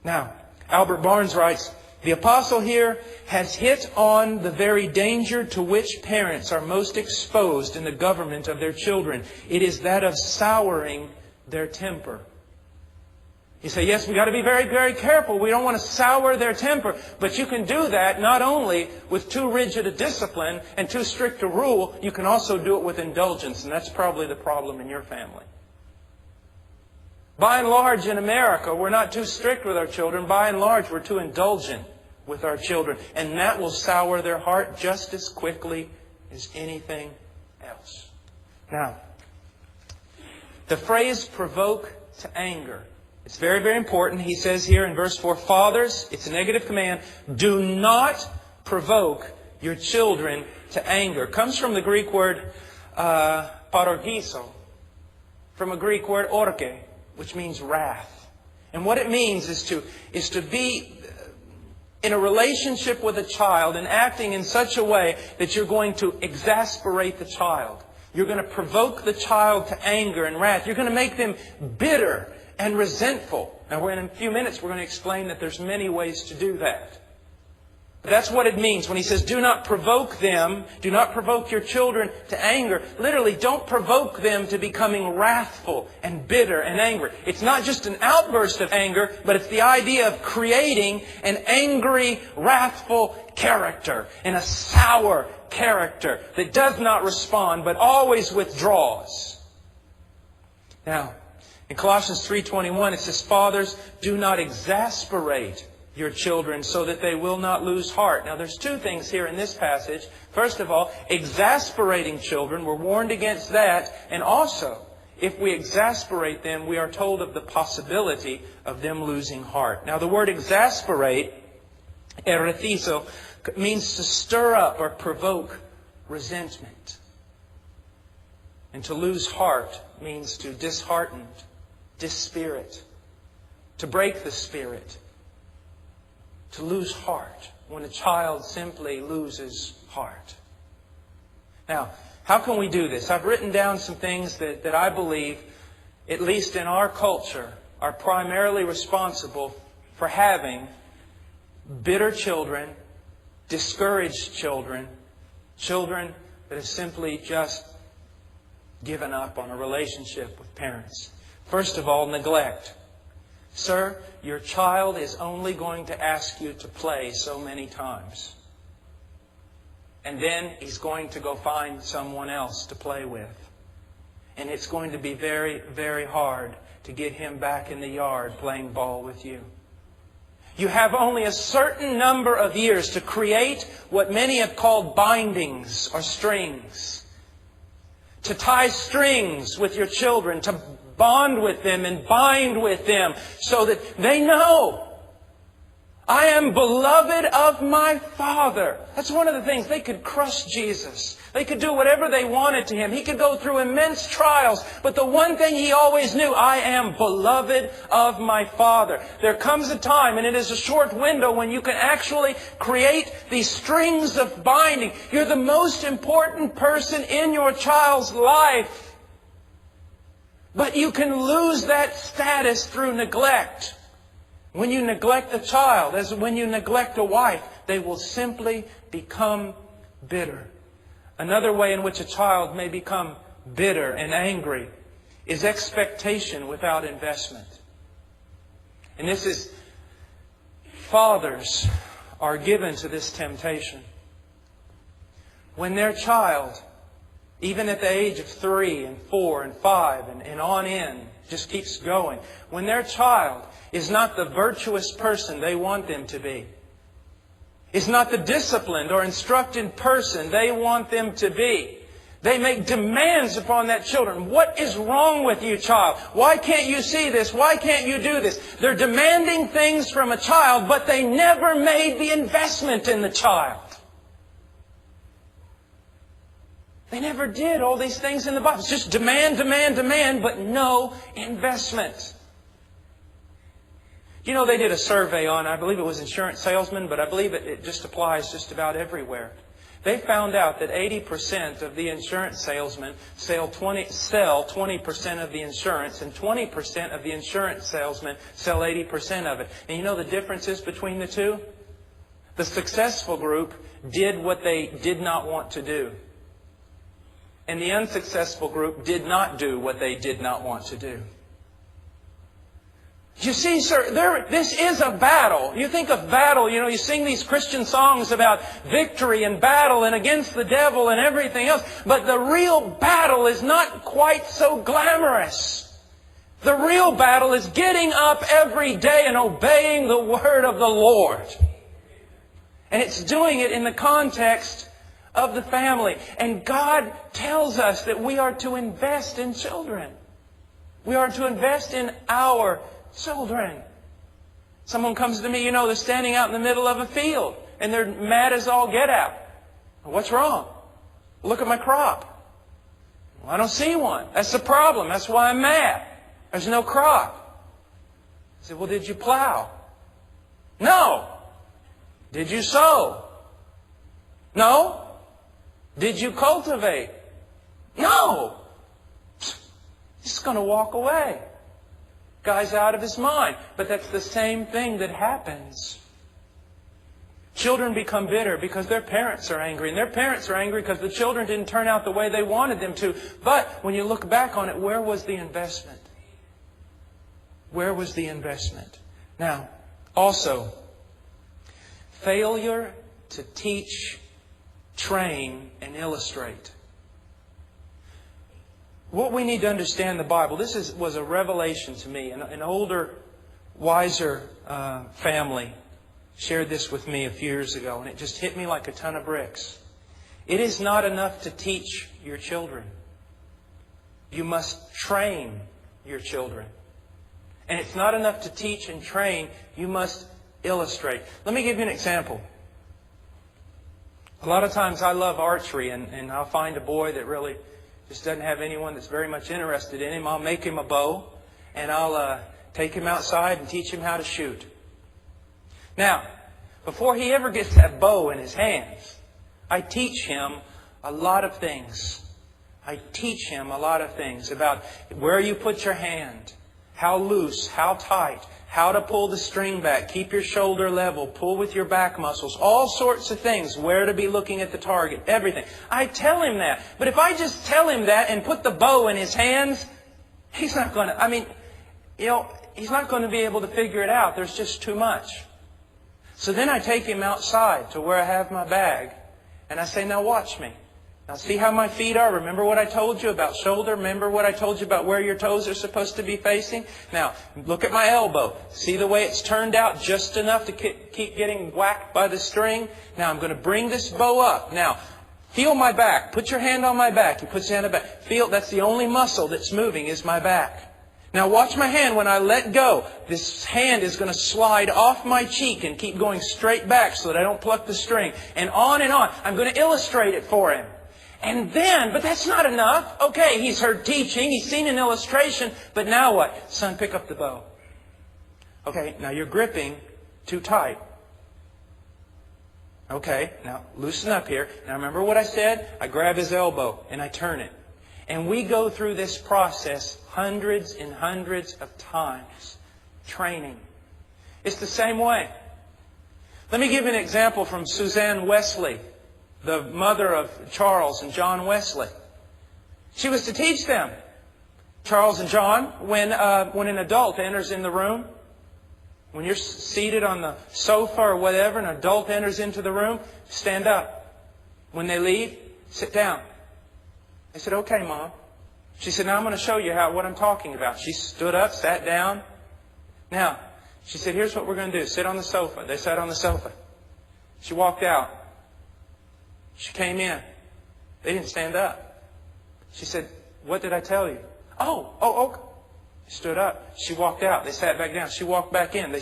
Now, Albert Barnes writes, the apostle here has hit on the very danger to which parents are most exposed in the government of their children. It is that of souring their temper. You say, yes, we've got to be very, very careful. We don't want to sour their temper. But you can do that not only with too rigid a discipline and too strict a rule, you can also do it with indulgence. And that's probably the problem in your family. By and large, in America, we're not too strict with our children. By and large, we're too indulgent with our children. And that will sour their heart just as quickly as anything else. Now, the phrase provoke to anger. It's very, very important. He says here in verse 4, fathers, it's a negative command, do not provoke your children to anger. It comes from the Greek word parorgizo, from a Greek word orke, which means wrath. And what it means is to be in a relationship with a child and acting in such a way that you're going to exasperate the child. You're going to provoke the child to anger and wrath. You're going to make them bitter and resentful. Now, in a few minutes, we're going to explain that there's many ways to do that. But that's what it means when he says, do not provoke them, do not provoke your children to anger. Literally, don't provoke them to becoming wrathful and bitter and angry. It's not just an outburst of anger, but it's the idea of creating an angry, wrathful character and a sour character that does not respond, but always withdraws. Now, in Colossians 3:21, it says, fathers, do not exasperate your children so that they will not lose heart. Now, there's two things here in this passage. First of all, exasperating children, we're warned against that. And also, if we exasperate them, we are told of the possibility of them losing heart. Now, the word exasperate, erethizo, means to stir up or provoke resentment. And to lose heart means to dishearten, dispirit, to break the spirit, to lose heart when a child simply loses heart. Now, how can we do this? I've written down some things that I believe, at least in our culture, are primarily responsible for having bitter children, discouraged children, children that have simply just given up on a relationship with parents. First of all, neglect. Sir, your child is only going to ask you to play so many times. And then he's going to go find someone else to play with. And it's going to be very, very hard to get him back in the yard playing ball with you. You have only a certain number of years to create what many have called bindings or strings. To tie strings with your children, to bond with them and bind with them so that they know, I am beloved of my Father. That's one of the things. They could crush Jesus. They could do whatever they wanted to Him. He could go through immense trials. But the one thing He always knew, I am beloved of my Father. There comes a time, and it is a short window, when you can actually create these strings of binding. You're the most important person in your child's life. But you can lose that status through neglect. When you neglect a child, as when you neglect a wife, they will simply become bitter. Another way in which a child may become bitter and angry is expectation without investment. And this is, fathers are given to this temptation. When their child, even at the age of 3 and 4 and 5 and on in, just keeps going. When their child is not the virtuous person they want them to be, is not the disciplined or instructed person they want them to be, they make demands upon that children. What is wrong with you, child? Why can't you see this? Why can't you do this? They're demanding things from a child, but they never made the investment in the child. They never did all these things in the Bible. It's just demand, demand, demand, but no investment. You know, they did a survey on, I believe it was insurance salesmen, but I believe it just applies just about everywhere. They found out that 80% of the insurance salesmen sell 20% of the insurance, and 20% of the insurance salesmen sell 80% of it. And you know the differences between the two? The successful group did what they did not want to do. And the unsuccessful group did not do what they did not want to do. You see, sir, this is a battle. You think of battle, you sing these Christian songs about victory and battle and against the devil and everything else. But the real battle is not quite so glamorous. The real battle is getting up every day and obeying the word of the Lord. And it's doing it in the context of the family. And God tells us that we are to invest in children. We are to invest in our children. Someone comes to me, they're standing out in the middle of a field and they're mad as all get out. What's wrong? Look at my crop. Well, I don't see one. That's the problem. That's why I'm mad. There's no crop. I said, well, did you plow? No. Did you sow? No. Did you cultivate? No. He's going to walk away. Guy's out of his mind. But that's the same thing that happens. Children become bitter because their parents are angry. And their parents are angry because the children didn't turn out the way they wanted them to. But when you look back on it, where was the investment? Where was the investment? Now, also, failure to teach, train, and illustrate. What we need to understand the Bible, was a revelation to me. An older, wiser family shared this with me a few years ago, and it just hit me like a ton of bricks. It is not enough to teach your children. You must train your children. And it's not enough to teach and train. You must illustrate. Let me give you an example. A lot of times I love archery, and I'll find a boy that really just doesn't have anyone that's very much interested in him. I'll make him a bow, and I'll take him outside and teach him how to shoot. Now, before he ever gets that bow in his hands, I teach him a lot of things. I teach him a lot of things about where you put your hand, how loose, how tight, how to pull the string back, keep your shoulder level, pull with your back muscles, all sorts of things, where to be looking at the target, everything. I tell him that. But if I just tell him that and put the bow in his hands, he's not going to, he's not going to be able to figure it out. There's just too much. So then I take him outside to where I have my bag, and I say, now watch me. Now see how my feet are? Remember what I told you about shoulder? Remember what I told you about where your toes are supposed to be facing? Now, look at my elbow. See the way it's turned out just enough to keep getting whacked by the string? Now I'm going to bring this bow up. Now, feel my back. Put your hand on my back. He puts his hand on my back. Feel, that's the only muscle that's moving is my back. Now watch my hand when I let go. This hand is going to slide off my cheek and keep going straight back so that I don't pluck the string. And on. I'm going to illustrate it for him. And then, but that's not enough. Okay, he's heard teaching, he's seen an illustration, but now what? Son, pick up the bow. Okay, now you're gripping too tight. Okay, now loosen up here. Now remember what I said? I grab his elbow and I turn it. And we go through this process hundreds and hundreds of times. Training. It's the same way. Let me give you an example from Suzanne Wesley, the mother of Charles and John Wesley. She was to teach them. Charles and John, when an adult enters in the room, when you're seated on the sofa or whatever, an adult enters into the room, stand up. When they leave, sit down. I said, okay, Mom. She said, now I'm going to show you what I'm talking about. She stood up, sat down. Now, she said, here's what we're going to do. Sit on the sofa. They sat on the sofa. She walked out. She came in. They didn't stand up. She said, what did I tell you? Oh. Stood up. She walked out. They sat back down. She walked back in. They